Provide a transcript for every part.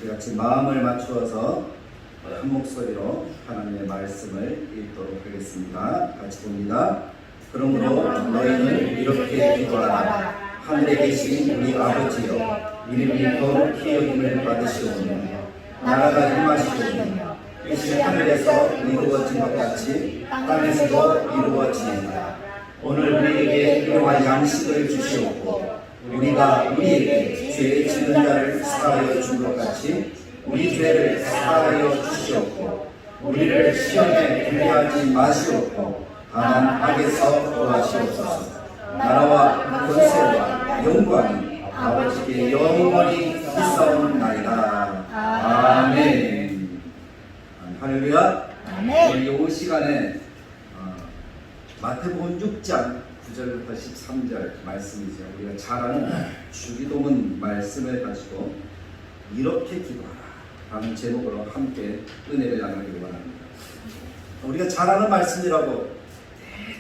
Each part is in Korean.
우리 같이 마음을 맞추어서 한 목소리로 하나님의 말씀을 읽도록 하겠습니다. 같이 봅니다. 그러므로 너희는 이렇게 기도하라. 하늘에 계신 우리 아버지여, 이름이 거룩히 여김을 받으시오며 나라가 임하시오며 뜻이 하늘에서 이루어진 것 같이 땅에서도 이루어지리이다. 오늘 우리에게 일용할 양식을 주시옵고 우리가 우리에게 죄 지은 자를 사하여 준 것 같이 우리 죄를 사하여 주시옵고 우리를 시험에 들게 마시옵고 다만 악에서 구하시옵소서. 나라와 권세와 영광이 아버지께 영원히 있사옵나이다. 아멘. 할렐루야. 우리 이 시간에 마태복음 6장 9절부터 13절 말씀이죠. 우리가 잘 아는 주기도문 말씀을 가지고 이렇게 기도하라 라는 제목으로 함께 은혜를 나누기를 원합니다. 우리가 잘 아는 말씀이라고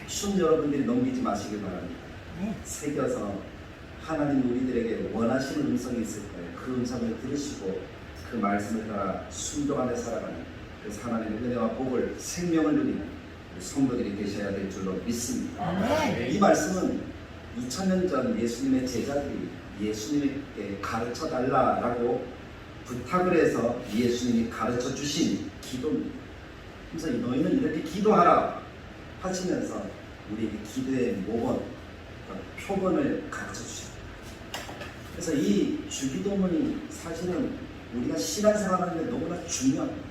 대충 여러분들이 넘기지 마시길 바랍니다. 새겨서 하나님 우리들에게 원하시는 음성이 있을 거예요. 그 음성을 들으시고 그 말씀을 따라 순종하며 살아가는, 그래서 하나님의 은혜와 복을, 생명을 누리는 성도들이 계셔야 될 줄로 믿습니다. 이 말씀은 2000년 전 예수님의 제자들이 예수님께 가르쳐 달라라고 부탁을 해서 예수님이 가르쳐 주신 기도입니다. 그래서 너희는 이렇게 기도하라 하시면서 우리에게 기도의 모본, 표본을 가르쳐 주십니다. 그래서 이 주기도문이 사실은 우리가 신앙생활하는 데 너무나 중요합니다.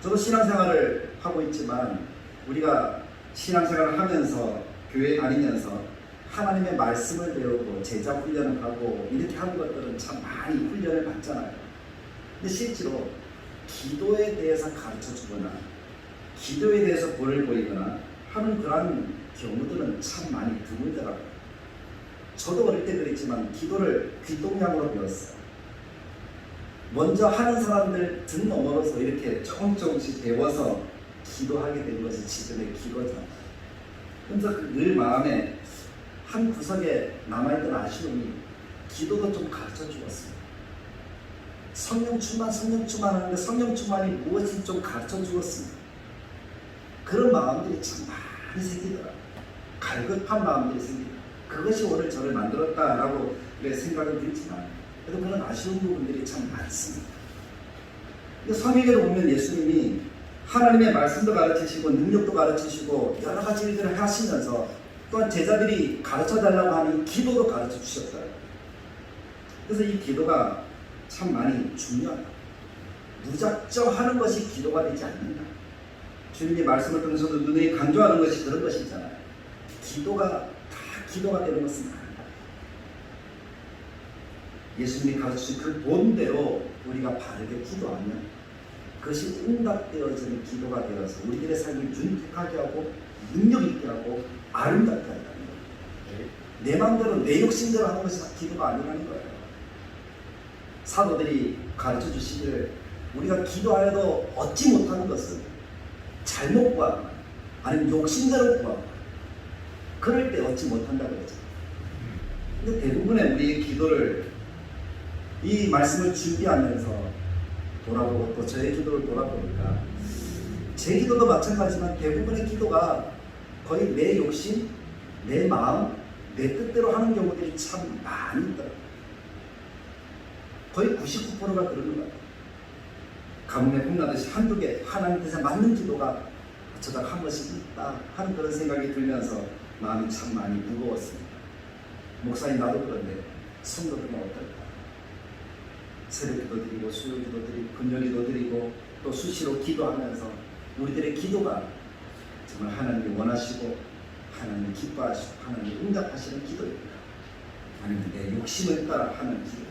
저도 신앙생활을 하고 있지만 우리가 신앙생활을 하면서 교회에 다니면서 하나님의 말씀을 배우고 제자 훈련을 하고 이렇게 하는 것들은 참 많이 훈련을 받잖아요. 근데 실제로 기도에 대해서 가르쳐 주거나 기도에 대해서 본을 보이거나 하는 그런 경우들은 참 많이 드물더라고요. 저도 어릴 때 그랬지만 기도를 귀동냥으로 배웠어요. 먼저 하는 사람들 등 너머로서 이렇게 조금씩 배워서 기도하게 된 것이 지금의 기도잖아요. 그래서 늘 마음에 한 구석에 남아있던 아쉬움이 기도도 좀 가르쳐 주었습니다. 성령 충만 하는데 성령 충만이 무엇인지 좀 가르쳐 주었습니다. 그런 마음들이 참 많이 생기더라고요. 갈급한 마음들이 생기더라고요. 그것이 오늘 저를 만들었다라고 생각은 들지만 그래도 그런 아쉬운 부분들이 참 많습니다. 성경에도 보면 예수님이 하나님의 말씀도 가르치시고 능력도 가르치시고 여러 가지 일들을 하시면서 또한 제자들이 가르쳐 달라고 하니 기도도 가르쳐 주셨어요. 그래서 이 기도가 참 많이 중요하다. 무작정 하는 것이 기도가 되지 않는다. 주님의 말씀을 통해서도 눈에 강조하는 것이 그런 것이잖아요. 기도가 다 기도가 되는 것은 아니다. 예수님이 가르치신 그 본대로 우리가 바르게 기도하면 그것이 응답되어지는 기도가 되어서 우리들의 삶을 윤택하게 하고 능력 있게 하고 아름답게 한다는 거예요. 내 마음대로 내 욕심대로 하는 것이 기도가 아니라는 거예요. 사도들이 가르쳐 주시기를 우리가 기도하여도 얻지 못하는 것은 잘못 구하거나 아니면 욕심대로 구하거나 그럴 때 얻지 못한다고 그러죠. 근데 대부분의 우리의 기도를 이 말씀을 준비하면서 돌아보고 또 저의 기도를 돌아보니까 제 기도도 마찬가지지만 대부분의 기도가 거의 내 욕심, 내 마음, 내 뜻대로 하는 경우들이 참 많이 있더라고요. 거의 99%가 그런 것 같아요. 가뭄에 콩나듯이 한두 개 하나님 뜻에 맞는 기도가 어쩌다 한 것이 있다 하는 그런 생각이 들면서 마음이 참 많이 무거웠습니다. 목사님 나도 그런데 성도들은 어떨까? 새벽 기도 드리고 수요 기도 드리고 금요 기도 드리고 또 수시로 기도하면서 우리들의 기도가 정말 하나님이 원하시고 하나님이 기뻐하시고 하나님이 응답하시는 기도입니다. 아니면 내 욕심을 따라 하는 기도.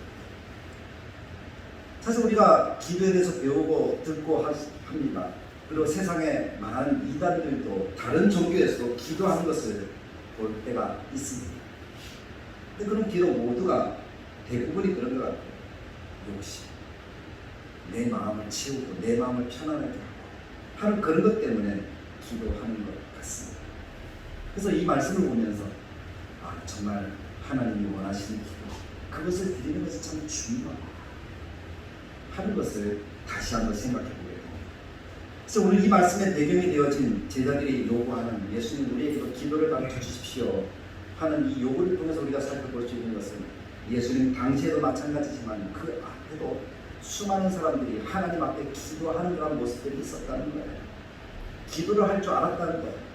사실 우리가 기도에 대해서 배우고 듣고 합니다. 그리고 세상에 많은 이단들도 다른 종교에서도 기도하는 것을 볼 때가 있습니다. 근데 그런 기도 모두가 대부분이 그런 것 같아요. 욕심, 내 마음을 채우고 내 마음을 편안하게 하고 하는 그런 것 때문에 기도하는 것 같습니다. 그래서 이 말씀을 보면서 정말 하나님이 원하시는 기도, 그것을 드리는 것이 참 중요합니다. 하는 것을 다시 한번 생각해 보게 됩니다. 그래서 오늘 이 말씀의 배경이 되어진 제자들이 요구하는 예수님 우리에게도 기도를 가르쳐 주십시오 하는 이 요구를 통해서 우리가 살펴볼 수 있는 것은 예수님 당시에도 마찬가지지만 그 앞에도 수많은 사람들이 하나님 앞에 기도하는 그런 모습들이 있었다는 거예요. 기도를 할 줄 알았다는 거예요.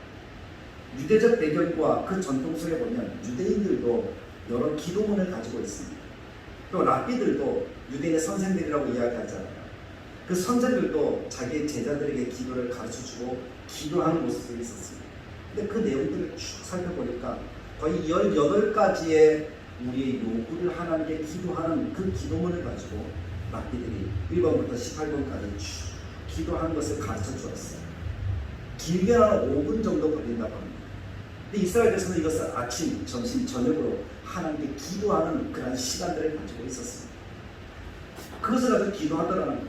유대적 배경과 그 전통 속에 보면 유대인들도 여러 기도문을 가지고 있습니다. 또 랍비들도 유대인의 선생들이라고 이야기하잖아요. 그 선생들도 자기의 제자들에게 기도를 가르쳐주고 기도하는 모습들이 있었습니다. 근데 그 내용들을 쭉 살펴보니까 거의 18가지의 우리의 요구를 하나님께 기도하는 그 기도문을 가지고 랍비들이 1번부터 18번까지 쭉 기도하는 것을 가르쳐 주었어요. 길게 한 5분 정도 걸린다고 합니다. 근데 이스라엘에서는 이것을 아침, 점심, 저녁으로 하나님께 기도하는 그런 시간들을 가지고 있었습니다. 그것을 가지고 기도하더라는 거예요.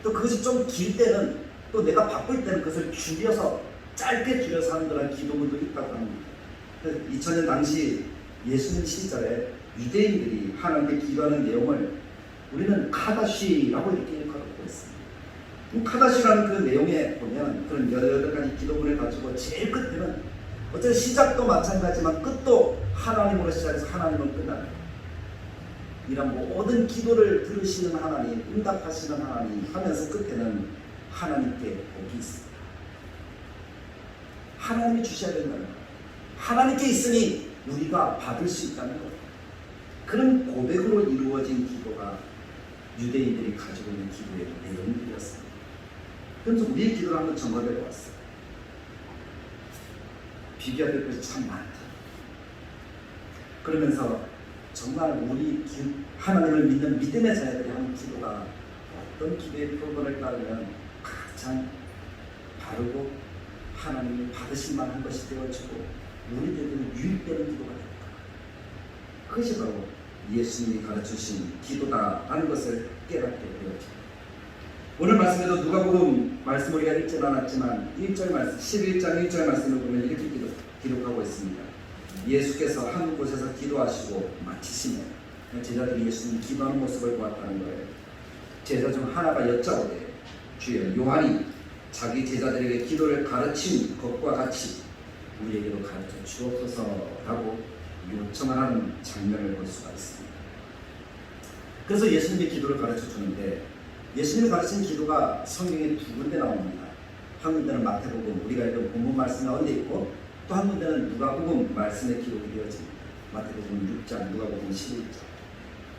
또 그것이 좀 길 때는 또 내가 바쁠 때는 그것을 줄여서 짧게 줄여서 하는 그런 기도문도 있다고 합니다. 2000년 당시 예수님 시절에 유대인들이 하나님께 기도하는 내용을 우리는 카다시라고 이렇게 일컬고 있습니다. 카다시라는 그 내용에 보면 그런 18가지 기도문을 가지고 제일 끝에는 어쨌든 시작도 마찬가지지만 끝도 하나님으로 시작해서 하나님으로 끝나는 이런 모든 기도를 들으시는 하나님, 응답하시는 하나님 하면서 끝에는 하나님께 복이 있습니다. 하나님이 주셔야 된다는 거예요. 하나님께 있으니 우리가 받을 수 있다는 거예요. 그런 고백으로 이루어진 기도가 유대인들이 가지고 있는 기도의 내용들이었습니다. 그래서 우리의 기도를 한번 점검해 보았어요. 비교해야 될 것이 참 많다. 그러면서 정말 우리 하나님을 믿는 믿음의 자녀들이 하는 기도가 어떤 기도의 표본을 따르면 가장 바르고 하나님이 받으실 만한 것이 되어지고 우리들에게는 유익되는 기도가 될까. 그것이 바로 예수님이 가르치신 기도다라는 것을 깨닫게 되어집니다. 오늘 말씀에도 누가복음 말씀 우리가 읽지는 않았지만 1절 말씀, 11장 1절 말씀을 보면 이렇게 기록하고 있습니다. 예수께서 한 곳에서 기도하시고 마치시며 제자들이 예수님 기도하는 모습을 보았다는 거예요. 제자 중 하나가 여짜오되 주여 요한이 자기 제자들에게 기도를 가르친 것과 같이 우리에게도 가르쳐 주옵소서라고 요청을 하는 장면을 볼 수가 있습니다. 그래서 예수님의 기도를 가르쳐 주는데 예수님이 가르친 기도가 성경에 두 군데 나옵니다. 한 군데는 마태복음 우리가 읽은 본문 말씀 가운데 있고 또 한 군데는 누가복음 말씀에 기록이 되어집니다. 마태복음 6장, 누가복음 11장.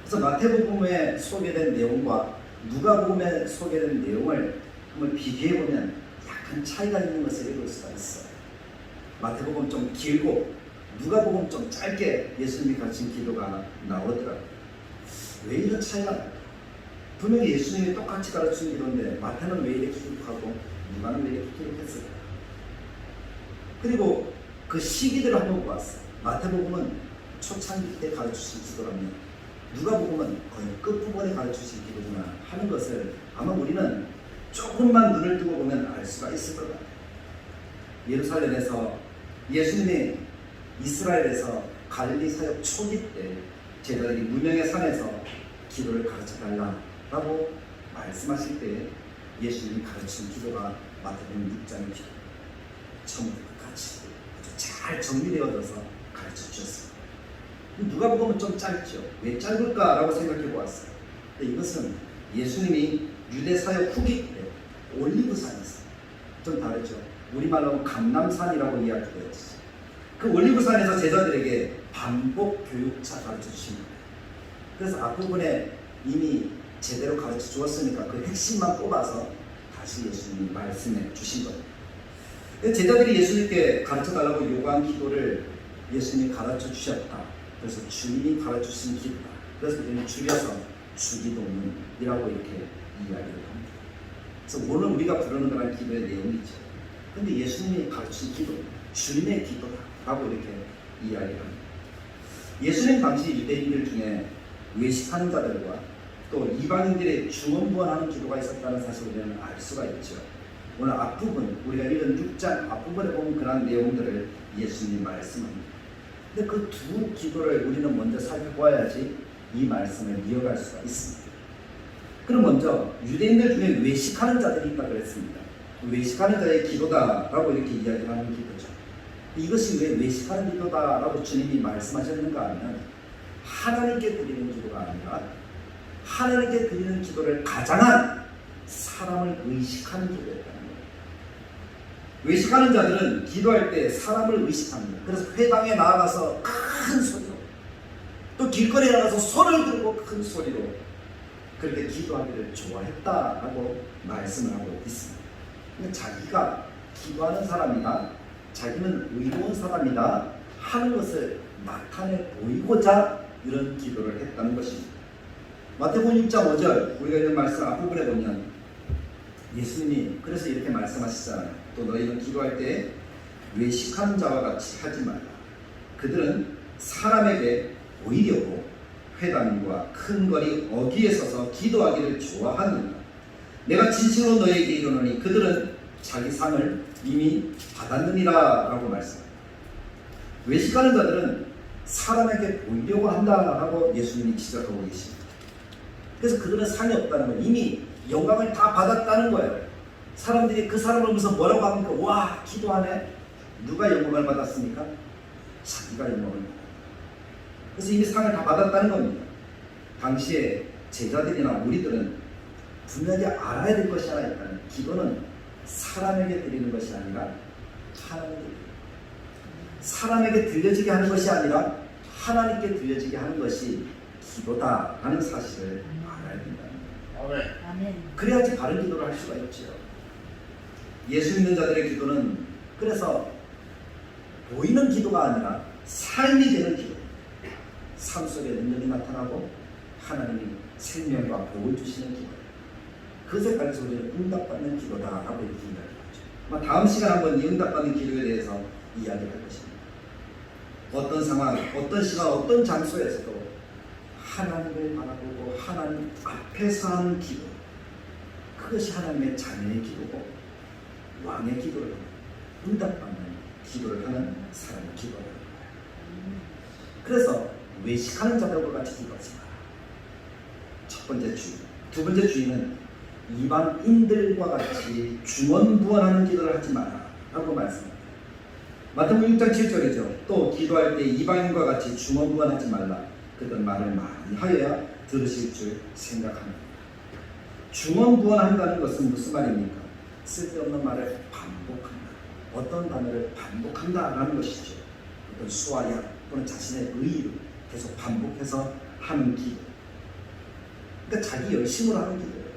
그래서 마태복음에 소개된 내용과 누가복음에 소개된 내용을 한번 비교해보면 약간 차이가 있는 것을 읽을 수가 있어요. 마태복음 좀 길고 누가복음 좀 짧게 예수님이 가르친 기도가 나오더라고요. 왜 이런 차이가 날까? 분명히 예수님이 똑같이 가르치는 기도인데 마태는 왜 이렇게 기록하고 누가는 왜 이렇게 기록했을까? 그리고 그 시기들을 한번 보았어요. 마태복음은 초창기 때 가르치신 기도라면 누가복음은 거의 끝부분에 가르치신 기도구나 하는 것을 아마 우리는 조금만 눈을 뜨고 보면 알 수가 있을 것 같아요. 예루살렘에서 예수님이 이스라엘에서 갈릴리 사역 초기 때 제자들이 무명의 산에서 기도를 가르쳐달라고 말씀하실 때 예수님이 가르친 기도가 마태복음 6장의 기도 처음부터 끝까지 아주 잘 정리되어져서 가르쳐 주셨습니다. 누가복음은 좀 짧죠. 왜 짧을까라고 생각해 보았어요. 근데 이것은 예수님이 유대 사역 후기 때 올리브산에서 좀 다르죠. 우리말로 하면 감람산이라고 이야기되었어요. 그 올리브산에서 제자들에게 반복 교육차 가르쳐 주신 거예요. 그래서 앞부분에 이미 제대로 가르쳐 주었으니까 그 핵심만 뽑아서 다시 예수님이 말씀해 주신 겁니다. 제자들이 예수님께 가르쳐 달라고 요구한 기도를 예수님이 가르쳐 주셨다. 그래서 주님이 가르쳐 주신 기도다. 그래서 우리는 줄여서 주기도문이라고 이렇게 이야기를 합니다. 그래서 오늘 우리가 부르는 그런 기도의 내용이죠. 근데 예수님이 가르친 기도, 주님의 기도다라고 이렇게 이야기를 합니다. 예수님 당시 유대인들 중에 외식하는 자들과 또 이방인들의 중언부언하는 기도가 있었다는 사실을 우리는 알 수가 있죠. 오늘 앞부분, 우리가 읽은 6장 앞부분에 보면 그런 내용들을 예수님이 말씀합니다. 근데 그 두 기도를 우리는 먼저 살펴보아야지 이 말씀을 이어갈 수가 있습니다. 그럼 먼저 유대인들 중에 외식하는 자들이 있다 그랬습니다. 외식하는 자의 기도다라고 이렇게 이야기하는 기도죠. 이것이 왜 외식하는 기도다라고 주님이 말씀하셨는가 하면 하나님께 드리는 기도가 아니라 하나님께 드리는 기도를 가장한 사람을 의식하는 기도였다는 거예요. 외식하는 자들은 기도할 때 사람을 의식합니다. 그래서 회당에 나아가서 큰 소리로, 또 길거리에 나가서 손을 들고 큰 소리로 그렇게 기도하기를 좋아했다라고 말씀을 하고 있습니다. 근데 자기가 기도하는 사람이다, 자기는 의로운 사람이다 하는 것을 나타내 보이고자 이런 기도를 했다는 것입니다. 마태복음 6장 5절 우리가 있는 말씀 앞부분에 보면 예수님이 그래서 이렇게 말씀하시잖아요. 또 너희는 기도할 때 외식하는 자와 같이 하지 말라. 그들은 사람에게 보이려고 회당과 큰 거리 어귀에 서서 기도하기를 좋아하느니라. 내가 진실로 너희에게 이르노니 그들은 자기 상을 이미 받았느니라 라고 말씀합니다. 외식하는 자들은 사람에게 보이려고 한다라고 예수님이 지적하고 계십니다. 그래서 그들은 상이 없다는 건 이미 영광을 다 받았다는 거예요. 사람들이 그 사람을 보면서 뭐라고 합니까? 와, 기도하네. 누가 영광을 받았습니까? 자기가 영광을 받았다. 그래서 이미 상을 다 받았다는 겁니다. 당시에 제자들이나 우리들은 분명히 알아야 될 것이 하나 있다는, 기도는 사람에게 드리는 것이 아니라 하나님께, 사람에게 들려지게 하는 것이 아니라 하나님께 들려지게 하는 것이 기도다라는 사실을 알아야 된다는 거예요. 아멘. 그래야지 바른 기도를 할 수가 있죠. 예수 믿는 자들의 기도는 그래서 보이는 기도가 아니라 삶이 되는 기도, 삶 속에 능력이 나타나고 하나님이 생명과 복을 주시는 기도, 그것에 관해서 우리는 응답받는 기도다라고 이렇게 이야기하죠. 다음 시간 한번 이 응답받는 기도에 대해서 이야기할 것입니다. 어떤 상황, 어떤 시간, 어떤 장소에서도 하나님을 바라보고 하나님 앞에서 하는 기도, 그것이 하나님의 자녀의 기도고 왕의 기도를, 응답받는 기도를 하는 사람의 기도라는 거예요. 그래서 외식하는 자들과 같이 기도하지 마라. 첫 번째 주의. 두 번째 주의는 이방인들과 같이 중언부언하는 기도를 하지 마라 라고 말씀합니다. 마태복음 6장 7절이죠. 또 기도할 때 이방인과 같이 중언부언하지 말라. 그들 말을 많이 하여야 들으실 줄 생각합니다. 중언부언한다는 것은 무슨 말입니까? 쓸데없는 말을 반복한다. 어떤 단어를 반복한다라는 것이죠. 어떤 수와 약 또는 자신의 의의를 계속 반복해서 하는 기도. 그러니까 자기 열심으로 하는 기도예요.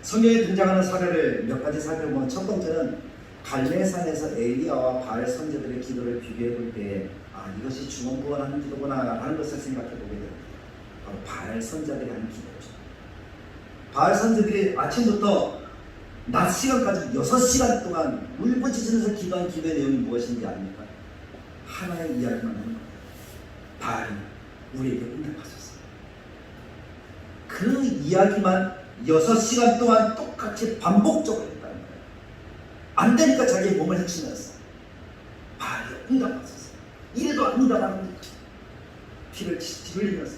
성경에 등장하는 사례를 몇 가지 살펴보면, 첫 번째는 갈멜산에서 엘리야와 바알 선지자들의 기도를 비교해 볼 때 이것이 중언부언하는 기도구나 하는 것을 생각해 보게 됩니다. 바로 바알 선지자들이 하는 기도죠. 바알 선지자들이 아침부터 낮 시간까지 6시간 동안 울부짖으면서 기도한 기도의 내용이 무엇인지 아닙니까? 하나의 이야기만 하는 거예요. 바알이 우리에게 응답하소서. 그 이야기만 6시간 동안 똑같이 반복적으로 했다는 거예요. 안 되니까 자기의 몸을 해치면서 바알이 응답하소서. 이래도 안 응답하는 거죠. 피를 흘리면서.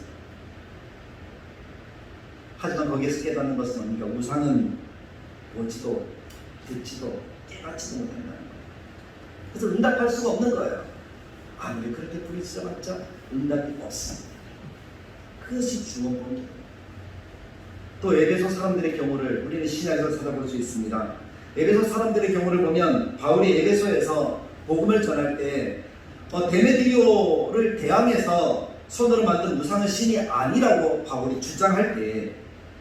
하지만 거기에서 깨닫는 것은 뭡니까? 우상은 보지도 듣지도 깨닫지도 못한다는 거예요. 그래서 응답할 수가 없는 거예요. 아무리 그렇게 부르짖어봤자 응답이 없습니다. 그것이 중언부언입니다. 또 에베소 사람들의 경우를 우리는 신약에서 찾아볼 수 있습니다. 에베소 사람들의 경우를 보면 바울이 에베소에서 복음을 전할 때 데메드리오를 대항해서 손으로 만든 우상은 신이 아니라고 바울이 주장할 때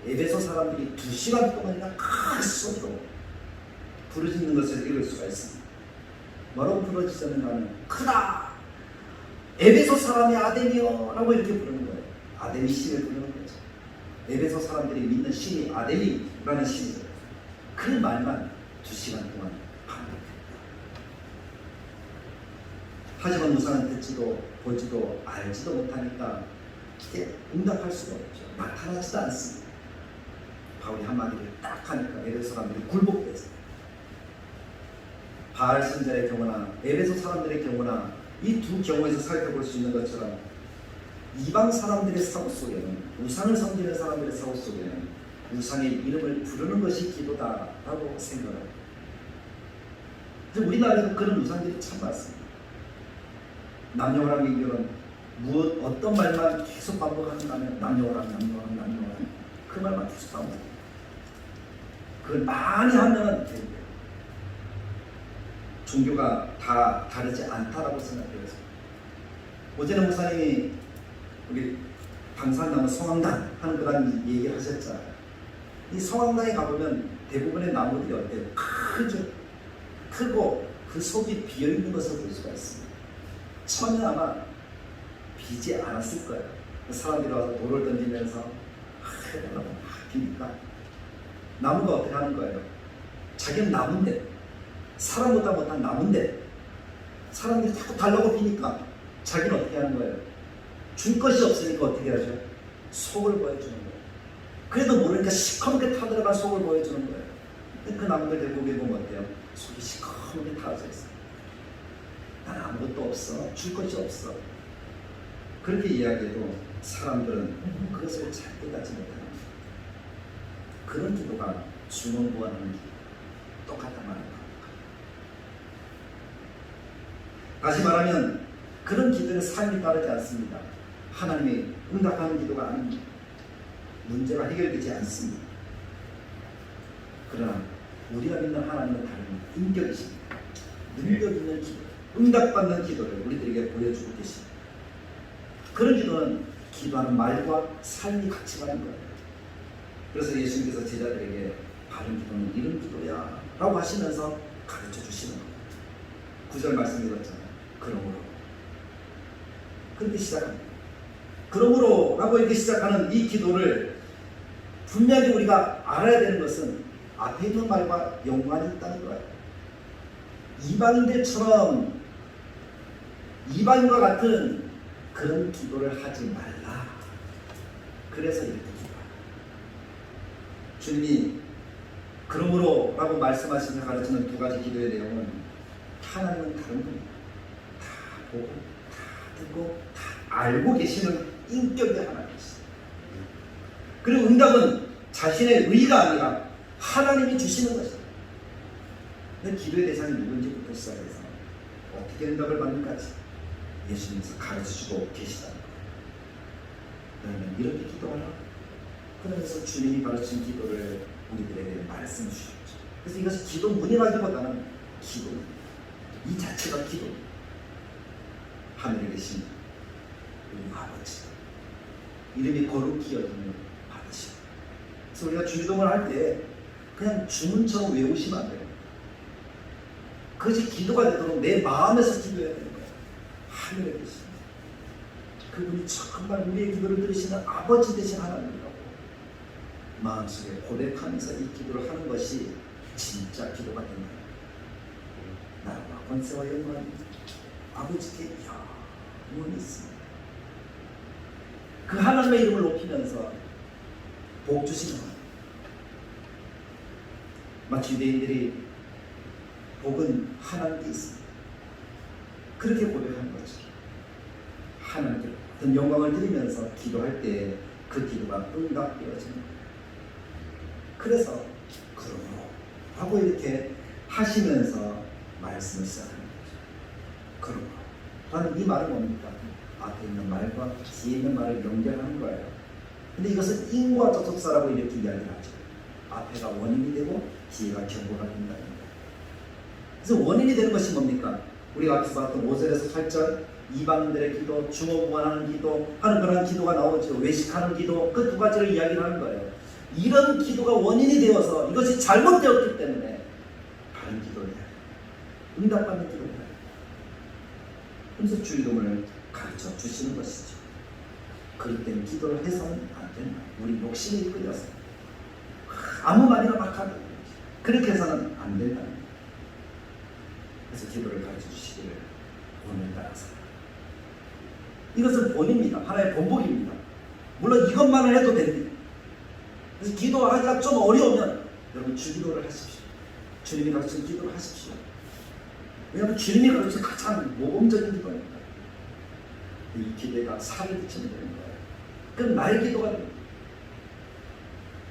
에베소 사람들이 2시간 동안이나 큰 소리로 부르짖는 것을 읽을 수가 있습니다. 뭐라고 부르짖었는가는 크다! 에베소 사람이 아데미여! 라고 이렇게 부르는 거예요. 아데미 신을 부르는 거죠. 에베소 사람들이 믿는 신이 아데미라는 신이에요. 그 말만 2시간 동안 반복했다. 하지만 우상은 듣지도 보지도 알지도 못하니까 응답할 수가 없죠. 나타나지도 않습니다. 바울이 한마디를 딱 하니까 에베소 사람들이 굴복했어요. 바알 선지자의 경우나 에베소 사람들의 경우나 이 두 경우에서 살펴볼 수 있는 것처럼 이방 사람들의 사고 속에는, 우상을 섬기는 사람들의 사고 속에는 우상의 이름을 부르는 것이 기도다라고 생각합니다. 우리나라에도 그런 우상들이 참 많습니다. 남녀랑 인교는 어떤 말만 계속 반복하면 남녀랑 그 말만 계속 반복합니다. 그걸 많이 하면 됩니다. 종교가 다 다르지 않다라고 생각해요. 어제는 목사님이 우리 방산나무 성황당 하는 그런 얘기를 하셨잖아요. 이 성황당에 가보면 대부분의 나무들이 어때요? 크고 그 속이 비어있는 것을 볼 수가 있습니다. 처음에 아마 비지 않았을 거예요. 사람들이 와서 돌을 던지면서 해달라고 비니까 나무가 어떻게 하는 거예요? 자기는 나무인데, 사람보다 못한 나무인데 사람들이 자꾸 달라고 비니까 자기는 어떻게 하는 거예요? 줄 것이 없으니까 어떻게 하죠? 속을 보여주는 거예요. 그래도 모르니까 시커멓게 타들어간 속을 보여주는 거예요. 그 나무들 대부분 보면 어때요? 속이 시커멓게 타져 있어요. 난 아무것도 없어. 줄 것이 없어. 그렇게 이야기해도 사람들은 그것을 잘 깨닫지 못합니다. 그런 기도가 중원부하는 기도 똑같단 말입니다. 다시 말하면 그런 기도는 삶이 따르지 않습니다. 하나님이 응답하는 기도가 아닙니다. 문제가 해결되지 않습니다. 그러나 우리가 믿는 하나님은 다릅니다. 인격이십니다. 능력 있는 기도, 응답받는 기도를 우리들에게 보여주고 계십니다. 그런 기도는 기도하는 말과 삶이 같이 가는 거예요. 그래서 예수님께서 제자들에게 바른 기도는 이런 기도야 라고 하시면서 가르쳐 주시는 거예요. 9절 말씀 읽었잖아요. 그러므로 그렇게 시작합니다. 그러므로 라고 이렇게 시작하는 이 기도를 분명히 우리가 알아야 되는 것은 앞에 있는 말과 연관이 있다는 거예요. 이방인들처럼 이방인과 같은 그런 기도를 하지 말라. 그래서 이렇게 기도하라. 주님이 그러므로 라고 말씀하시면서 가르치는 두 가지 기도의 내용은 하나님은 다른 겁니다. 다 보고 다 듣고 다 알고 계시는 인격의 하나님이시죠. 그리고 응답은 자신의 의가 아니라 하나님이 주시는 것입니다. 근데 기도의 대상이 누군지부터 시작해서 어떻게 응답을 받는가지 예수님께서 가르쳐주고 계시다는 거예요. 그러면 이렇게 기도하라. 그러면서 주님이 가르친 기도를 우리들에게 말씀해 주셨죠. 그래서 이것이 기도문이라기보다는 기도입니다. 이 자체가 기도입니다. 하늘에 계신 우리 아버지, 이름이 거룩히 여김을 받으시고, 그래서 우리가 주기도문을 할 때 그냥 주문처럼 외우시면 안 돼요. 그것이 기도가 되도록 내 마음에서 기도해야 되는 거예요. 하늘에 계신 그분이 정말 우리의 기도를 들으시는 아버지 되신 하나님이라고 마음속에 고백하면서 이 기도를 하는 것이 진짜 기도가 된다. 나라와 권세와 영광이 아버지께 영원히 있습니다. 그 하나님의 이름을 높이면서 복 주시는 거예요. 마치 유대인들이 복은 하나님께 있습니다. 그렇게 고백하는 거죠. 하나님께 어떤 영광을 드리면서 기도할 때 그 기도가 응답되어지는 거예요. 그래서 그러므로 하고 이렇게 하시면서 말씀을 시작하는 거죠. 그러므로 라는 이 말은 뭡니까? 앞에 있는 말과 뒤에 있는 말을 연결하는 거예요. 근데 이것은 인과 접속사라고 이렇게 이야기를 하죠. 앞에가 원인이 되고 뒤에가 결과가 된다는 거예요. 그래서 원인이 되는 것이 뭡니까? 우리가 앞에서 봤던 5절에서 8절 이방인들의 기도, 중어부원하는 기도 하는 그런 기도가 나오죠. 외식하는 기도, 그 두 가지를 이야기를 하는 거예요. 이런 기도가 원인이 되어서 이것이 잘못되었기 때문에 바른 기도를 해야 돼요. 응답받는 기도를 해야 돼요. 그래서 주기도문을 가르쳐 주시는 것이죠. 그럴 때는 기도를 해서는 안 된다. 우리 욕심에 이끌려서 아무 말이나 막 하는 거죠. 그렇게 해서는 안 된다. 그래서 기도를 가르쳐 주시기를 오늘따라서. 이것은 본입니다. 하나의 본복입니다. 물론 이것만을 해도 됩니다. 그래서 기도하기가 좀 어려우면 여러분 주기도를 하십시오. 주님이 가르친 기도를 하십시오. 왜냐하면 주님이 가르친 가장 모범적인 기도입니다. 이 기도가 살을 붙이면 되는 거예요. 그럼 나의 기도가 됩니다.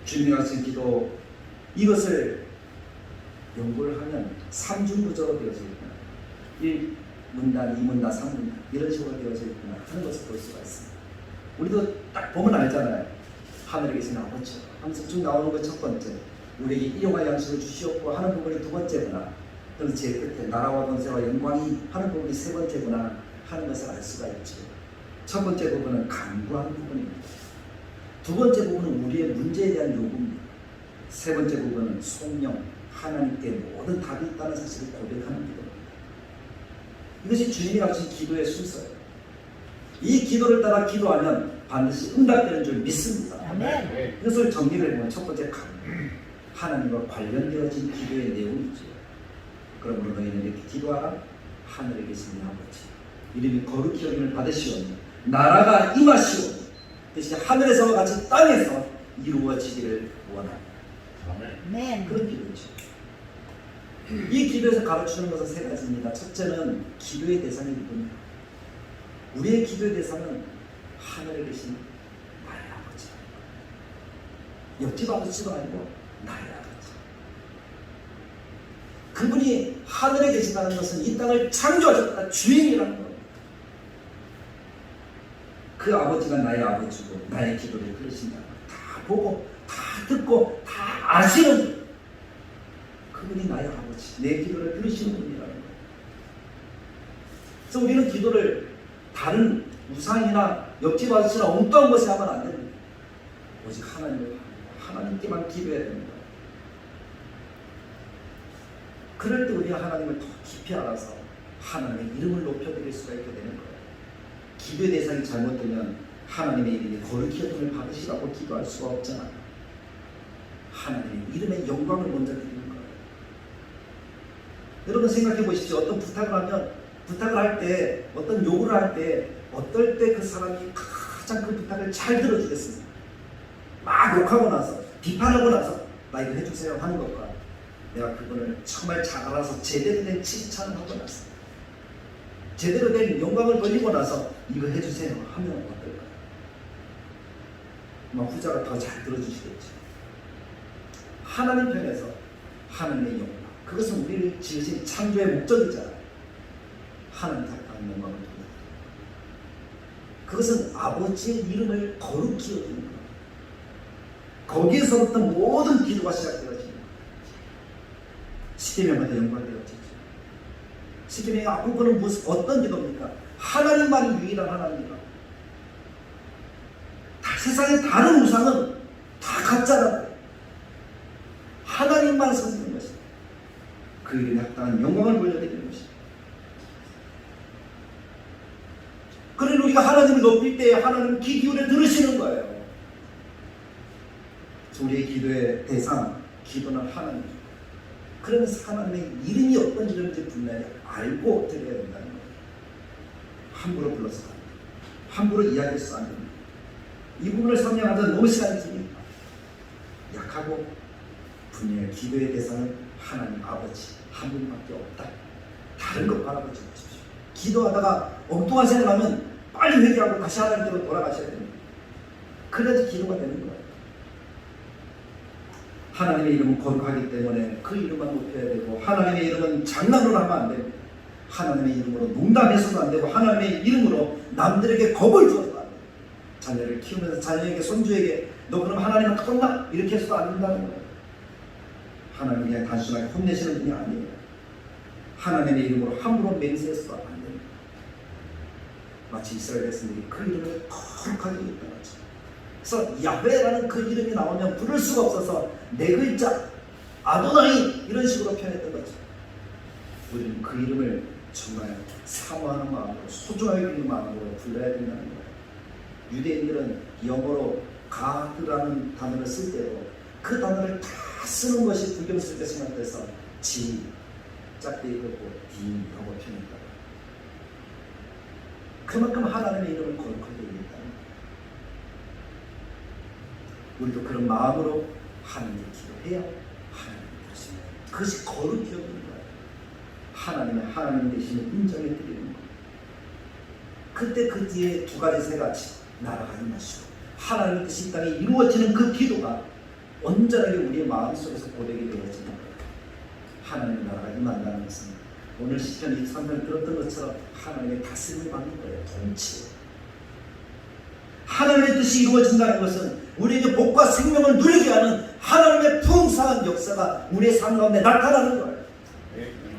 주님이 하신 기도, 이것을 연구를 하면 3중구조로 되어져 있구나, 1문단, 2문단, 3문단 이런 식으로 되어져 있구나 하는 것을 볼 수가 있습니다. 우리도 딱 보면 알잖아요. 하늘에 계신 아버지 하면서 쭉 나오는 것 첫 번째, 우리에게 일용할 양식을 주시옵고 하는 부분이 두 번째구나, 그래서 제일 끝에 나라와 권세와 영광이 하는 부분이 세 번째구나 하는 것을 알 수가 있죠. 첫 번째 부분은 간구하는 부분입니다. 두 번째 부분은 우리의 문제에 대한 요구입니다. 세 번째 부분은 성령, 하나님께 모든 답이 있다는 사실을 고백하는 기도입니다. 이것이 주님이 가르친 기도의 순서예요. 이 기도를 따라 기도하면 반드시 응답되는 줄 믿습니다. 아멘. 이것을 정리를 해보면 첫 번째 간구, 하나님과 관련되어진 기도의 내용이죠. 그러므로 너희는 이렇게 기도하라. 하늘에 계신 아버지, 이름이 거룩히 여김을 받으시오니 나라가 임하시오니 대신 하늘에서와 같이 땅에서 이루어지기를 원합니다. 아멘. 그런 기도죠. 이 기도에서 가르치는 것은 세 가지입니다. 첫째는 기도의 대상이 누구입니까? 우리의 기도의 대상은 하늘에 계신 나의 아버지, 옆집 아버지도 아니고 나의 아버지. 그분이 하늘에 계시다는 것은 이 땅을 창조하셨다 주인이라는 겁니다. 그 아버지가 나의 아버지고 나의 기도를 들으신다고 다 보고 다 듣고 다 아시는 그분이 나의 아버지, 내 기도를 들으시는 분이라는 거예요. 그래서 우리는 기도를 다른 우상이나 옆집 아저씨나 엉뚱한 것에 하면 안 됩니다. 오직 하나님을 하나님께만 기도해야 됩니다. 그럴 때 우리가 하나님을 더 깊이 알아서 하나님의 이름을 높여드릴 수가 있게 되는 거예요. 기도의 대상이 잘못되면 하나님의 이름이 거룩히 여김을 받으시라고 기도할 수가 없잖아요. 하나님의 이름의 영광을 먼저 드리는 거예요. 여러분 생각해 보십시오. 어떤 부탁을 하면, 부탁을 할 때, 어떤 요구를 할 때, 어떨 때 그 사람이 가장 그 부탁을 잘 들어주겠습니까? 막 욕하고 나서, 비판하고 나서 나 이거 해주세요 하는 것과 내가 그분을 정말 잘 알아서 제대로 된 칭찬을 하고 나서 제대로 된 영광을 돌리고 나서 이거 해주세요 하면 어떨까요? 후자가 더 잘 들어주시겠죠. 하나님 편에서 하나님의 영광, 그것은 우리를 지으신 창조의 목적이잖아요. 하나님 답답한 영광을 돌리는 그것은 아버지의 이름을 거룩히 여기는 것. 거기에서부터 모든 기도가 시작되어지는 것. 십계명마다 연관되어지죠. 십계명의 앞부분은 어떤 기도입니까? 하나님만이 유일한 하나님이다. 세상의 다른 우상은 다 가짜라고. 하나님만 섬기는 것이다. 그 이름에 합당한 영광을 돌려드리는 것이다. 그러니 우리가 하나님을 높일 때 하나님은 귀 기울여 들으시는 거예요. 우리의 기도의 대상, 기도는 하나님. 그러면서 하나님의 이름이 어떤 이름인지 분명히 알고 드려야 된다는 거예요. 함부로 불러서 안 됩니다. 함부로 이야기해서 안 됩니다. 이 부분을 설명하자 너무 시간이 깁니다. 약하고 분명히 기도의 대상은 하나님 아버지 한 분밖에 없다. 다른 것 바라보지 마십시오. 기도하다가 엉뚱한 생각하면 빨리 회개하고 다시 하나님께로 돌아가셔야 됩니다. 그래야지 기도가 되는 거예요. 하나님의 이름은 거룩하기 때문에 그 이름만 높여야 되고, 하나님의 이름은 장난으로 하면 안 됩니다. 하나님의 이름으로 농담해서도 안 되고, 하나님의 이름으로 남들에게 겁을 주어서도 안 돼요. 자녀를 키우면서 자녀에게, 손주에게 너 그럼 하나님은 혼나? 이렇게 해서도 안 된다는 거예요. 하나님은 그냥 단순하게 혼내시는 분이 아니에요. 하나님의 이름으로 함부로 맹세해서도 안 됩니다. 마치 이스라엘 백성들이 그 이름을 거룩하게 했던 거죠. 그래서 야훼라는 그 이름이 나오면 부를 수가 없어서 네 글자 아도나이 이런 식으로 표현했던 거죠. 우리는 그 이름을 정말 사모하는 마음으로, 소중하게 여기는 마음으로 불러야 된다는 거예요. 유대인들은 영어로 가드라는 단어를 쓸 때도 그 단어를 다 쓰는 것이 불경 쓸 때 생각돼서 지, 짝대기 긋고 디라고 표현했다. 그만큼 하나님의 이름을 거룩하게 여긴다는 거예요. 우리도 그런 마음으로 하나님께 기도해야 하나님을 부르십니다. 그것이 거룩히 여기는 거예요. 하나님 대신에 인정해 드리는 거예요. 그때 그 뒤에 두 가지 세 가지 나라가 임하시고 하나님의 뜻이 이 땅에 이루어지는 그 기도가 온전하게 우리의 마음속에서 고백이 되어지는 거예요. 하나님의 나라가 임한다는 것은 오늘 시편 23편 들었던 것처럼 하나님의 다스림을 받는 거예요. 통치. 하나님의 뜻이 이루어진다는 것은 우리에게 복과 생명을 누리게 하는 하나님의 풍성한 역사가 우리의 삶 가운데 나타나는 거예요.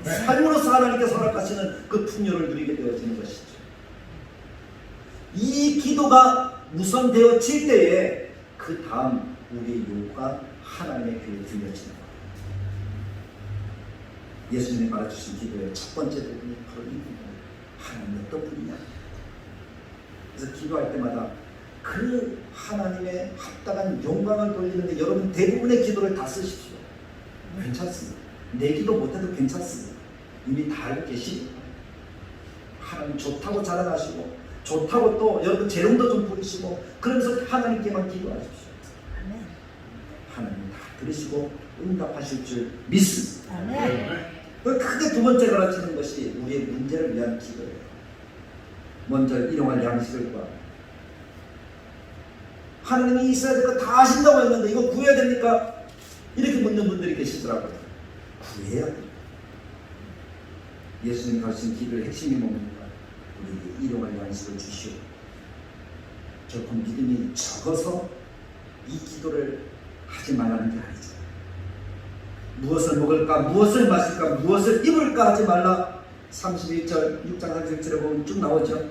삶으로서 하나님께서 허락하시는 그 풍요를 누리게 되어지는 것이죠. 이 기도가 우선되어질 때에 그 다음 우리의 요구가 하나님의 귀에 들려지는 거예요. 예수님이 말해주신 기도의 첫 번째 부분이 바로 이 부분이에요. 하나님 어떤 분이냐. 그래서 기도할 때마다 그 하나님의 합당한 영광을 돌리는데 여러분 대부분의 기도를 다 쓰십시오. 괜찮습니다. 내 기도 못해도 괜찮습니다. 이미 다 알고 계시니까. 하나님 좋다고 자랑하시고 좋다고 또 여러분 재롱도 좀 부리시고 그러면서 하나님께만 기도하십시오. 하나님 다 들으시고 응답하실 줄 믿습니다. 크게 두 번째 가르치는 것이 우리의 문제를 위한 기도예요. 먼저 일용할 양식을 구하라. 하나님이 있어야 될 거 다 아신다고 했는데 이거 구해야 됩니까? 이렇게 묻는 분들이 계시더라고요. 구해야 됩니다. 예수님이 가르친 기도의 핵심이 뭡니까? 우리에게 일용할 양식을 주시오. 결코 믿음이 적어서 이 기도를 하지 말라는 게 아니죠. 무엇을 먹을까, 무엇을 마실까, 무엇을 입을까 하지 말라. 31절, 6장 31절에 보면 쭉 나오죠.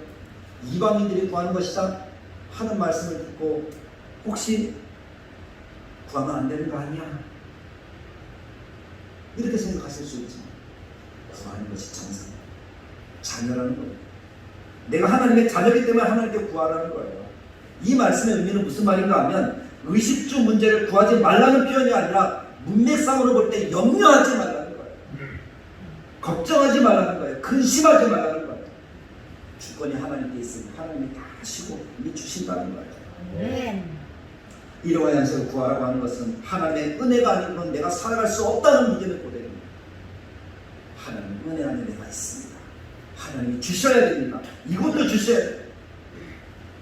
이방인들이 구하는 것이다 하는 말씀을 듣고 혹시 구하면 안 되는 거 아니야? 이렇게 생각하실 수 있지만 구하는 것이 정상이에요. 자녀라는 거예요. 내가 하나님의 자녀이기 때문에 하나님께 구하라는 거예요. 이 말씀의 의미는 무슨 말인가 하면 의식주 문제를 구하지 말라는 표현이 아니라 문맥상으로 볼 때 염려하지 말라는 거예요. 걱정하지 말라는 거예요. 근심하지 말라는 거예요. 주권이 하나님께 있으니 하나님이 다 하시고 이미 주신다는 거예요. 일용할 양식을 구하라고 하는 것은 하나님의 은혜가 아니고는 내가 살아갈 수 없다는 믿음의 고백입니다. 하나님 은혜 안에 내가 있습니다. 하나님이 주셔야 됩니다. 이것도 주셔야 돼요.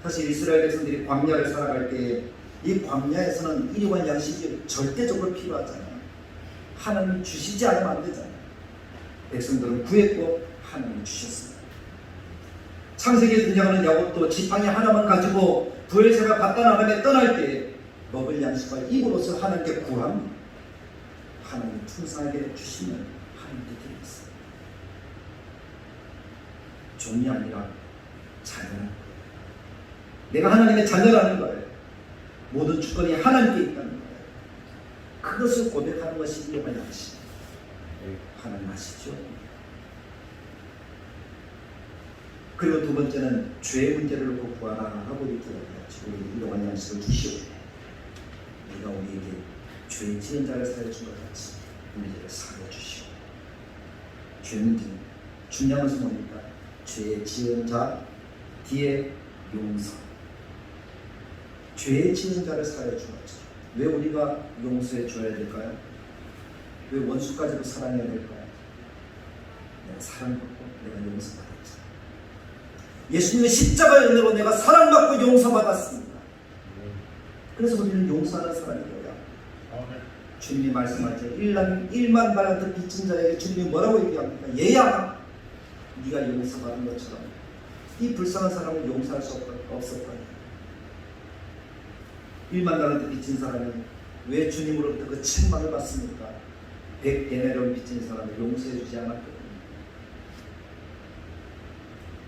사실 이스라엘 백성들이 광야를 살아갈 때 이 광야에서는 일용할 양식이 절대적으로 필요하잖아요. 하나님이 주시지 않으면 안 되잖아요. 백성들은 구했고 하나님이 주셨습니다. 창세기에 등장하는 야곱도 지팡이 하나만 가지고 부엘세바 바다나람에 떠날 때 먹을 양식과 입을 옷을 하나님께 구합니다. 하나님이 풍성하게 주시면 하나님께 드리겠습니다. 종이 아니라 자녀라는 거예요. 내가 하나님의 자녀라는 거예요. 모든 주권이 하나님께 있다는 거예요. 그것을 고백하는 것이 일용할 양식. 하나님 아시죠? 그리고 두 번째는 죄의 문제를 놓고 구하라 하고 이렇게 얘기하죠. 우리 일용할 양식을 주시오. 내가 우리에게 죄의 지은 자를 사여준 것 같이 우리에게 사여 주시오. 죄 문제는 중요한 것은 뭡니까? 죄의 지은 자 뒤에 용서. 죄의 지은 자를 사여 주었죠. 왜 우리가 용서해 줘야 될까요? 왜 원수까지도 사랑해야 될까요? 내가 사랑받고 내가 용서받았죠. 예수님의 십자가의 은혜로 내가 사랑받고 용서받았습니다. 그래서 우리는 용서하는 사람이 되어야 합니다. 주님이 말씀하죠. 1만 달란트 빚진 자에게 주님이 뭐라고 얘기합니까? 얘야 네가 용서받은 것처럼 이 불쌍한 사람을 용서할 수 없었다. 1만 달란트 빚진 사람이 왜 주님으로부터 그 책망을 받습니까? 100데나리온 빚진 사람을 용서해 주지 않았거든요.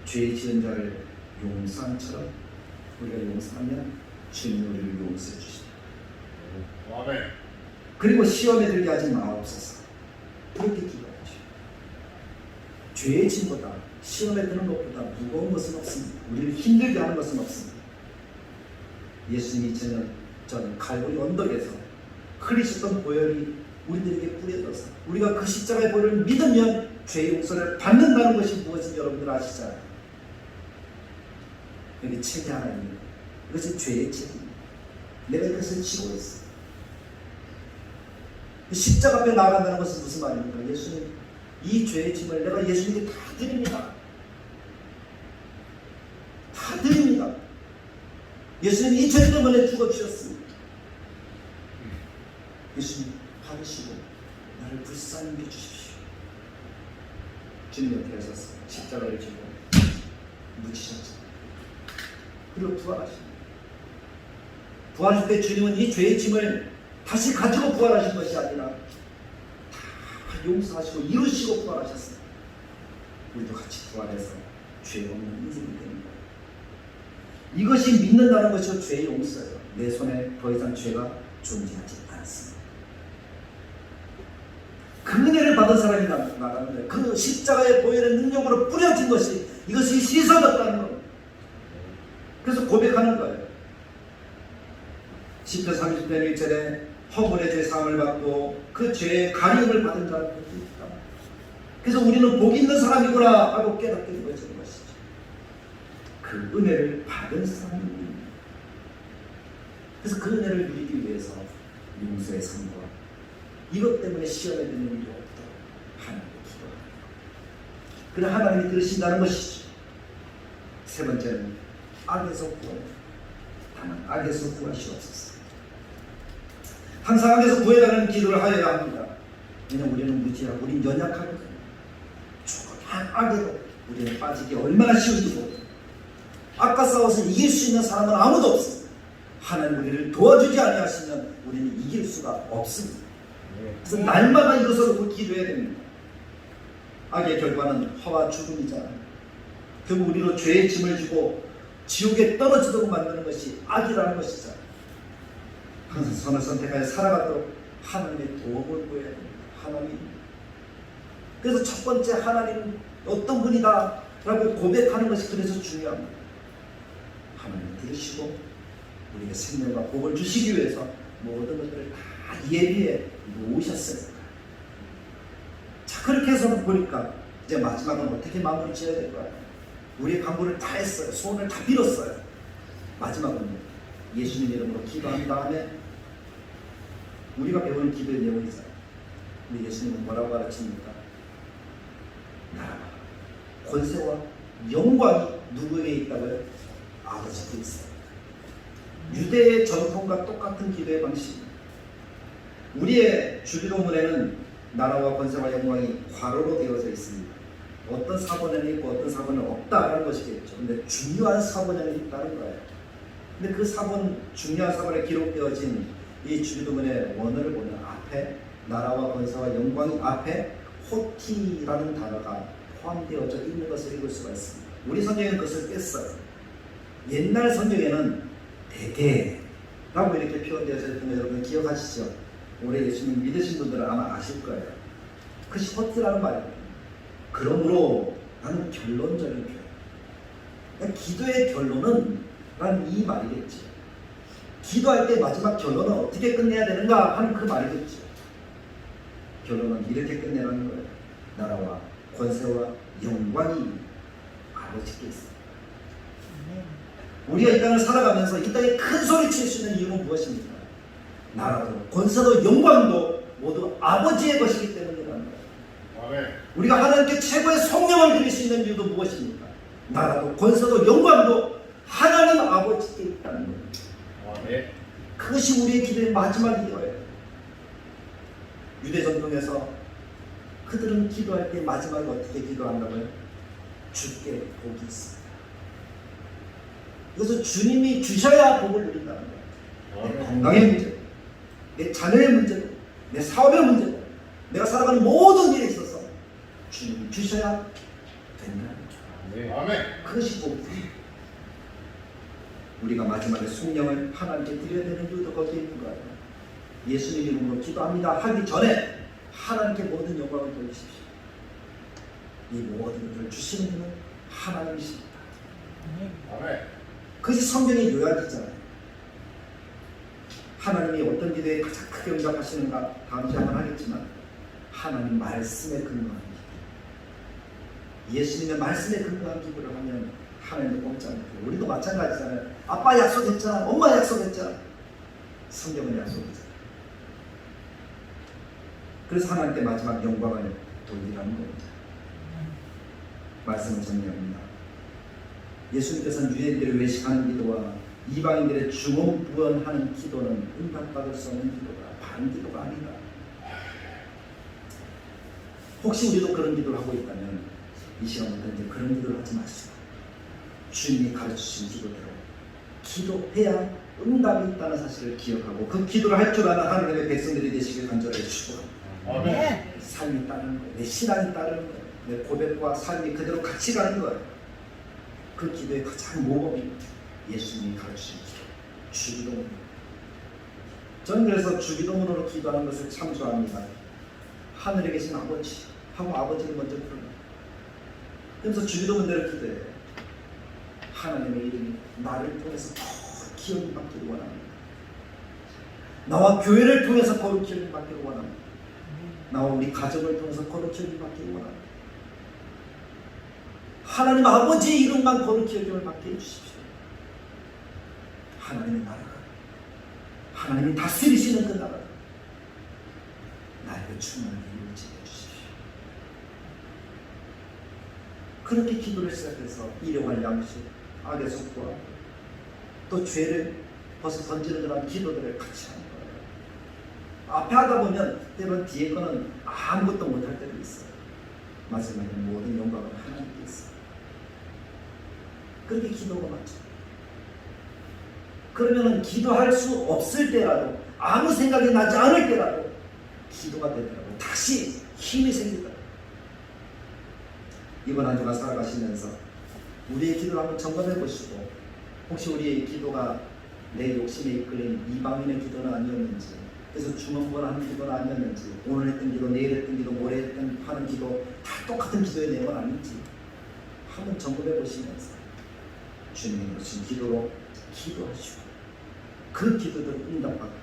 죄 지은 자를 용서한 처럼 우리가 용서하면 주님이 우리를 용서해 주시다. 아멘. 그리고 시험에 들게 하지 마옵소서. 그렇게 기도하죠. 죄의 짐보다 시험에 드는 것보다 무거운 것은 없습니다. 우리를 힘들게 하는 것은 없습니다. 예수님이 저는 갈보리 언덕에서 흘리셨던 보혈이 우리들에게 뿌려져서 우리가 그 십자가의 보혈을 믿으면 죄의 용서를 받는다는 것이 무엇인지 여러분들 아시잖아요. 여기 책이 하나 있는 이것이 죄의 책입니다. 내가 이것을 지고 있어. 십자가 앞에 나아간다는 것은 무슨 말입니까? 예수님, 이 죄의 짐을 내가 예수님께 다 드립니다. 예수님 이 죄 때문에 죽어주셨습니다. 예수님 받으시고 나를 불쌍히 여겨주십시오. 주님 옆에 서서 십자가를 지고 묻히셨죠. 그리고 부활하십니다. 부활하실 때 주님은 이 죄의 짐을 다시 가지고 부활하신 것이 아니라 다 용서하시고 이루시고 부활하셨습니다. 우리도 같이 부활해서 죄 없는 인생이 되는 거예요. 이것이 믿는다는 것이 죄의 용서예요. 내 손에 더 이상 죄가 존재하지 않습니다. 그 은혜를 받은 사람이 나가는 거예요. 그 십자가의 보혈의 능력으로 뿌려진 것이 이것이 씻어졌다는 겁니다. 그래서 고백하는 거예요. 시편 30편 1절에 허물의 죄 사함을 받고 그 죄의 가림을 받은 자는 복이 있다. 그래서 우리는 복 있는 사람이구나 하고 깨닫게 되는 것이죠. 그 은혜를 받은 사람입니다. 그래서 그 은혜를 누리기 위해서 용서의 삶과 이것 때문에 시험에 드는 일이 없도록 하나님께 기도합니다. 그러나 하나님이 들으신다는 것이죠. 세 번째는 악에서 구원합니다. 다만 악에서 구하시옵소서. 항상 악에서 구해달라는 기도를 하여야 합니다. 왜냐하면 우리는 무지하고 우리는 연약하거든요. 조그만 악에도 우리는 빠지기 얼마나 쉬운지 모릅니다. 악과 싸워서 이길 수 있는 사람은 아무도 없습니다. 하나님 우리를 도와주지 아니하시면 우리는 이길 수가 없습니다. 그래서 날마다 이것으로 기도해야 됩니다. 악의 결과는 화와 죽음이잖아요. 결국 우리로 죄의 짐을 지고 지옥에 떨어지도록 만드는 것이 악이라는 것이잖아요. 항상 선을 선택하여 살아가도록 하나님의 도움을 구해야 됩니다. 하나님. 그래서 첫 번째 하나님 어떤 분이다 라고 고백하는 것이 그래서 중요합니다. 하나님 들으시고 우리에게 생명과 복을 주시기 위해서 모든 것들을 다 예비해 놓으셨어요. 자, 그렇게 해서 보니까 이제 마지막은 어떻게 마무리 지어야 될까요? 우리의 간구를 다 했어요. 소원을 다 빌었어요. 마지막은 예수님 이름으로 기도한 다음에 우리가 배우는 기도의 내용이 있어요. 우리 예수님은 뭐라고 가르칩니까? 나라가 권세와 영광이 누구에게 있다고요? 아버지께 있어요. 유대의 전통과 똑같은 기도의 방식입니다. 우리의 주기도문에는 나라와 권세와 영광이 괄호로 되어져 있습니다. 어떤 사본에는 있고 어떤 사본은 없다라는 것이겠죠. 근데 중요한 사본에는 있다는 거예요. 근데 그 사본, 중요한 사본에 기록되어진 이 주기도문의 원어를 보면 앞에 나라와 권세와 영광이 앞에 호티라는 단어가 포함되어져 있는 것을 읽을 수가 있습니다. 우리 성경에는 그것을 뺐어요. 옛날 성경에는 대개라고 이렇게 표현되어져 있던 거 여러분 기억하시죠? 올해 예수님 믿으신 분들은 아마 아실 거예요. 그것이 호티라는 말이에요. 그러므로 나는 결론적인 표현. 그러니까 기도의 결론은 라는 이 말이겠지. 기도할 때 마지막 결론은 어떻게 끝내야 되는가 하는 그 말이겠지. 결론은 이렇게 끝내라는 거예요. 나라와 권세와 영광이 아버지께 있습니다. 우리가 이 땅을 살아가면서 이 땅에 큰 소리 칠 수 있는 이유는 무엇입니까? 나라도 권세도 영광도 모두 아버지의 것이기 때문이라는 거예요. 아멘. 우리가 하나님께 최고의 성령을 드릴 수 있는 이유도 무엇입니까? 나라도 권세도 영광도 하나님 아버지께 있다는 거예요. 아멘. 그것이 우리의 기도의 마지막 이거예요. 유대 전통에서 그들은 기도할 때 마지막에 어떻게 기도한다고요? 주께 복이 있습니다. 그래서 주님이 주셔야 복을 누린다는 거예요. 내 건강의 문제, 내 자녀의 문제, 내 사업의 문제, 내가 살아가는 모든 일에 있어서 주님이 주셔야 된다는 거예요. 아멘. 그것이 복이에요. 우리가 마지막에 숙명을 하나님께 드려야 되는 이유도 거기에 있는 거예요. 예수님 이름으로 기도합니다 하기 전에 하나님께 모든 영광을 돌리십시오. 이 모든 것을 주시는 분은 하나님이십니다. 아멘. 그것이 성경의 요약이잖아요. 하나님이 어떤 기도에 가장 크게 응답하시는가 다음 주에 한번 하겠지만 하나님 말씀에 근거한 기도, 예수님의 말씀에 근거한 기도를 하면 하나님도 꼼짝 못해요. 우리도 마찬가지잖아요. 아빠 약속했잖아, 엄마 약속했잖아. 성경은 약속했잖아. 그래서 하나님께 마지막 영광을 돌리라는 겁니다. 말씀을 정리합니다. 예수님께서는 유대인들을 외식하는 기도와 이방인들의 중언부언하는 기도는 응답받을 수 없는 기도가 반기도가 아니다. 혹시 우리도 그런 기도를 하고 있다면 이 시간부터 이제 그런 기도를 하지 마시고 주님이 가르치신 기도대로 기도해야 응답이 있다는 사실을 기억하고 그 기도를 할 줄 아는 하나님의 백성들이 되시길 간절히 축복합니다. 아멘. 삶이 따르는 거예요. 내 신앙이 따르는 거예요. 내 고백과 삶이 그대로 같이 가는 거예요. 그 기도의 가장 모범이 예수님이 가르치신 기도, 주기도문입니다. 저는 그래서 주기도문으로 기도하는 것을 참 좋아합니다. 하늘에 계신 아버지 하고 아버지를 먼저 부릅니다. 그래서 주기도문대로 기도해요. 하나님의 이름이 나를 통해서 더 기억이 받기를 원합니다. 나와 교회를 통해서 거룩히 기억이 받기를 원합니다. 나와 우리 가정을 통해서 거룩히 기억이 받기를 원합니다. 하나님 아버지의 이름만 거룩히 여김을 받게 해주십시오. 하나님의 나라가, 하나님이 다스리시는 그 나라가 나에게 충만하게 이루어지게 해주십시오. 그렇게 기도를 시작해서 일용할 양식, 악의 속과 또 죄를 벗어 던지는 그런 기도들을 같이 하는 거예요. 앞에 하다 보면 때론 뒤에 거는 아무것도 못할 때도 있어요. 마지막에 모든 영광은 하나님께 있어요. 그렇게 기도가 맞죠. 그러면은 기도할 수 없을 때라도 아무 생각이 나지 않을 때라도 기도가 되더라고요. 다시 힘이 생기더라고요. 이번 한 주간 살아가시면서 우리의 기도를 한번 점검해 보시고 혹시 우리의 기도가 내 욕심에 이끌린 이방인의 기도는 아니었는지, 그래서 중언부언하는 기도는 아니었는지, 오늘 했던 기도, 내일 했던 기도, 모레 했던 하는 기도 다 똑같은 기도의 내용은 아닌지 한번 점검해 보시면서 주님의 그러신 기도로 기도하시고 그 기도를 응답받고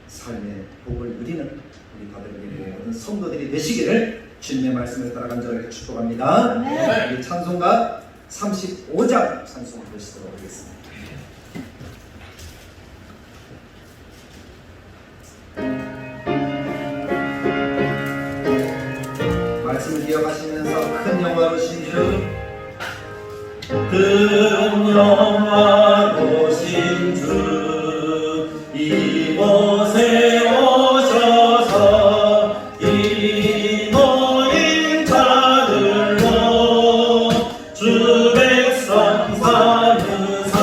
삶의 복을 누리는 우리 다들 모든 성도들이 되시기를 주님의 말씀을 따라 간절하게 축복합니다. 네. 우리 찬송가 35장 찬송 보시도록 하겠습니다. 말씀을 기억하시면서 큰 영화로신 주, 큰 영화로신 주, 이곳에 오셔서 이 모인 자들로 주 백성 삼으사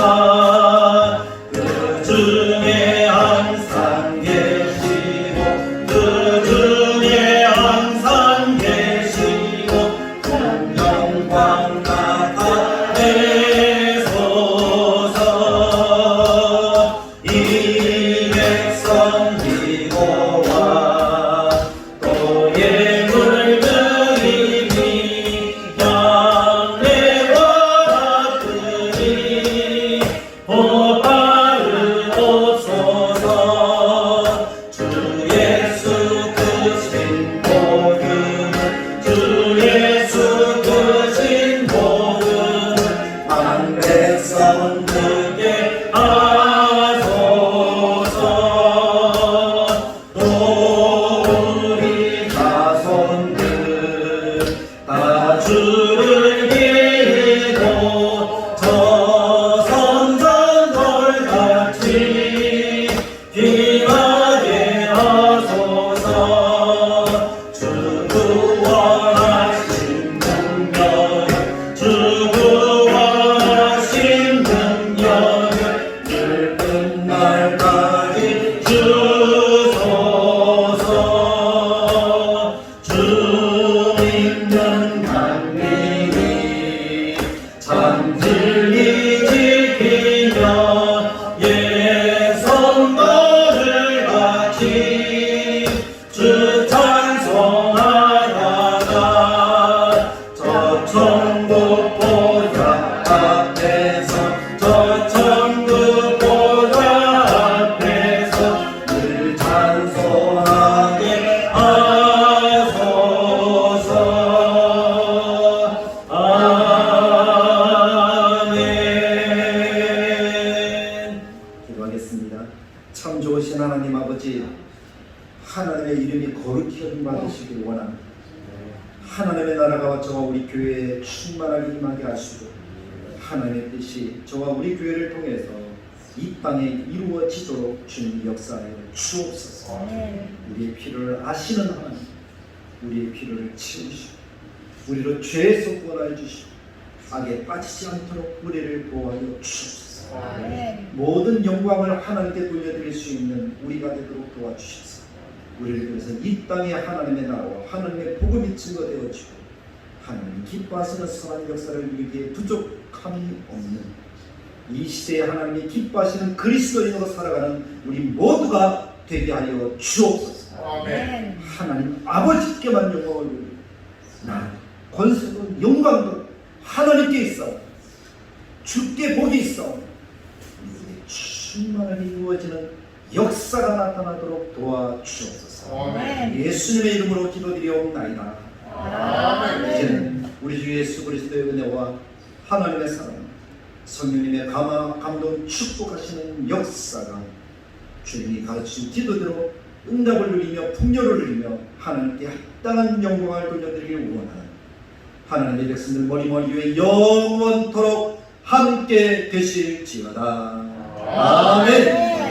그 중에 항상 계시고 그 중에 항상 계시고 큰 영광 나타내소서. 이 백성 기도와 또 예물드리니 양례와 같으니 복 받으옵소서. 주 예수 크신 복음, 주 예수 크신 복음 만 백성 듣게 하소서. 또 우리 자손들 다 주를 기리고 저 선전돌같이 빛나게 하소서. 주 구원하신 능력, 주 구원하신 능력을 늘 끝날까지 주소서. 주 믿는 강민이 참 진리 지키며 예성도를 같이 주 찬송하다가 저 천국 보좌 앞에서 저 천국 보좌 앞에서 늘 찬송하게 하소서. 아멘. 기도하겠습니다. 참 좋으신 하나님 아버지, 하나님의 이름이 거룩히 여김 받으시길 원합니다. 하나님의 나라가 저와 우리 교회에 충만하게 임하게 하시고 하나님의 뜻이 저와 우리 교회를 통해서 이 땅에 이루어지도록 주님 역사하여 주옵소서. 아멘. 우리의 필요를 아시는 하나님, 우리의 필요를 채우시고 우리로 죄에서 구원하여 주시고 악에 빠지지 않도록 우리를 보호하여 주옵소서. 아멘. 모든 영광을 하나님께 돌려드릴 수 있는 우리가 되도록 도와주셔서 우리를 위해서 이 땅에 하나님의 나라와 하나님의 복음이 증거되어지고 하나님 기뻐하시는 선한 역사를 이루기에 부족함이 없는 이 시대에 하나님이 기뻐하시는 그리스도인으로 살아가는 우리 모두가 되게 하여 주옵소서. 아멘. 하나님 아버지께만 영광을 돌리고 나는 권세도 영광도 하나님께 있어 주께 복이 있어 우리에게 충만하게 이루어지는 역사가 나타나도록 도와주옵소서. 아멘. 예수님의 이름으로 기도드리옵나이다. 아멘. 이제는 우리 주 예수 그리스도의 은혜와 하나님의 사랑 성령님의 감동 축복하시는 역사가 주님이 가르치신 기도대로 응답을 누리며 풍요를 누리며 하나님께 합당한 영광을 돌려드리길 원하는 하나님의 백성들 머리머리 위에 영원토록 함께 되실지어다. 아멘.